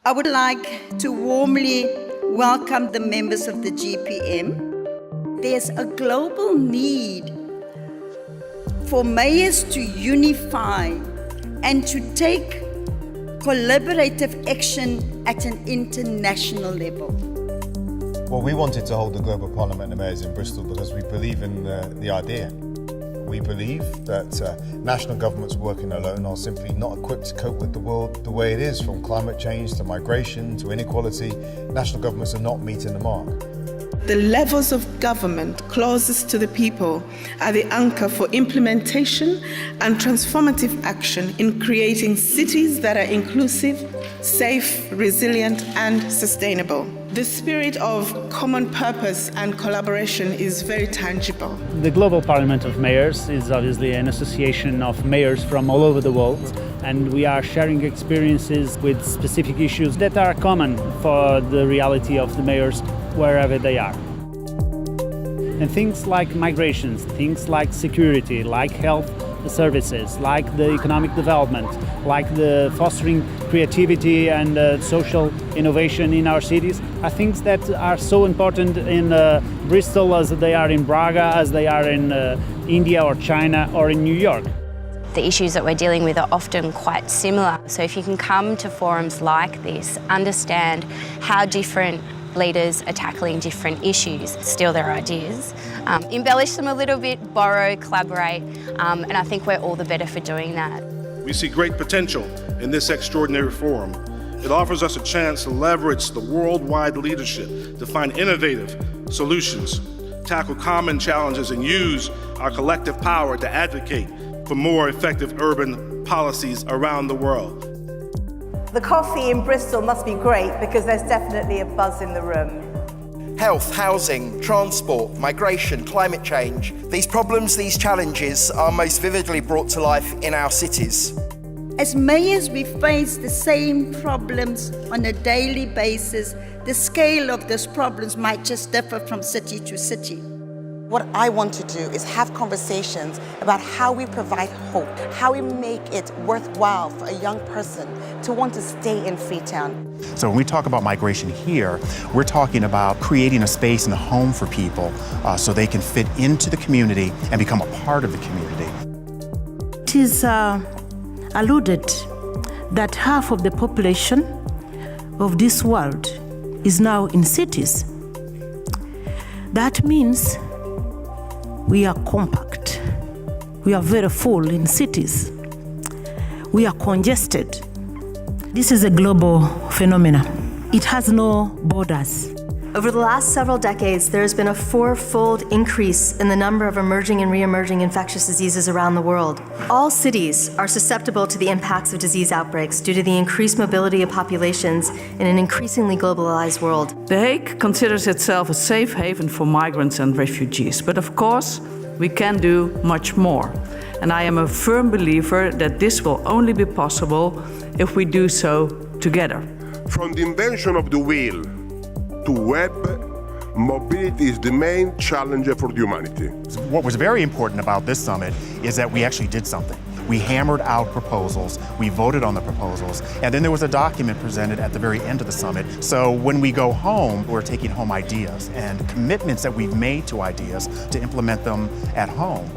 I would like to warmly welcome the members of the GPM. There's a global need for mayors to unify and to take collaborative action at an international level. Well, we wanted to hold the Global Parliament of Mayors in Bristol because we believe in the idea. We believe that national governments working alone are simply not equipped to cope with the world the way it is, from climate change to migration to inequality. National governments are not meeting the mark. The levels of government closest to the people are the anchor for implementation and transformative action in creating cities that are inclusive, safe, resilient, and sustainable. The spirit of common purpose and collaboration is very tangible. The Global Parliament of Mayors is obviously an association of mayors from all over the world, and we are sharing experiences with specific issues that are common for the reality of the mayors wherever they are. And things like migrations, things like security, like health services, like the economic development, like the fostering creativity and social innovation in our cities are things that are so important in Bristol as they are in Braga, as they are in India or China or in New York. The issues that we're dealing with are often quite similar. So if you can come to forums like this, understand how different leaders are tackling different issues, steal their ideas, embellish them a little bit, borrow, collaborate, and I think we're all the better for doing that. We see great potential in this extraordinary forum. It offers us a chance to leverage the worldwide leadership to find innovative solutions, tackle common challenges, and use our collective power to advocate for more effective urban policies around the world. The coffee in Bristol must be great because there's definitely a buzz in the room. Health, housing, transport, migration, climate change. These problems, these challenges are most vividly brought to life in our cities. As mayors, we face the same problems on a daily basis. The scale of those problems might just differ from city to city. What I want to do is have conversations about how we provide hope, how we make it worthwhile for a young person to want to stay in Freetown. So when we talk about migration here, we're talking about creating a space and a home for people so they can fit into the community and become a part of the community. It is alluded that half of the population of this world is now in cities. That means we are compact. We are very full in cities. We are congested. This is a global phenomenon. It has no borders. Over the last several decades, there has been a fourfold increase in the number of emerging and re-emerging infectious diseases around the world. All cities are susceptible to the impacts of disease outbreaks due to the increased mobility of populations in an increasingly globalized world. The Hague considers itself a safe haven for migrants and refugees, but of course, we can do much more. And I am a firm believer that this will only be possible if we do so together. From the invention of the wheel to web, mobility is the main challenge for humanity. What was very important about this summit is that we actually did something. We hammered out proposals, we voted on the proposals, and then there was a document presented at the very end of the summit. So when we go home, we're taking home ideas and commitments that we've made to ideas to implement them at home.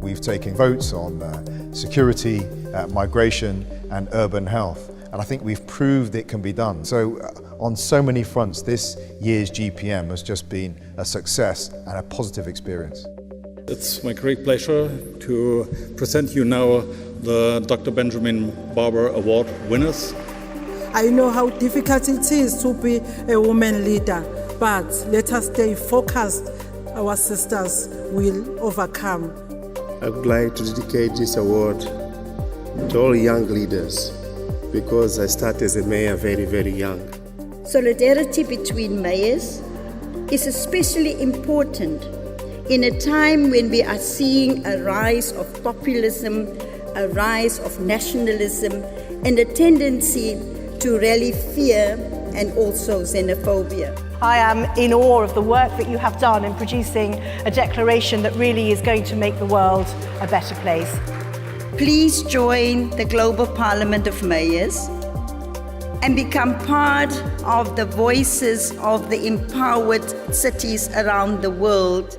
We've taken votes on security, migration, and urban health. And I think we've proved it can be done. So on so many fronts, this year's GPM has just been a success and a positive experience. It's my great pleasure to present you now the Dr. Benjamin Barber Award winners. I know how difficult it is to be a woman leader, but let us stay focused. Our sisters will overcome. I would like to dedicate this award to all young leaders, because I started as a mayor very, very young. Solidarity between mayors is especially important in a time when we are seeing a rise of populism, a rise of nationalism, and a tendency to rally fear and also xenophobia. I am in awe of the work that you have done in producing a declaration that really is going to make the world a better place. Please join the Global Parliament of Mayors and become part of the voices of the empowered cities around the world.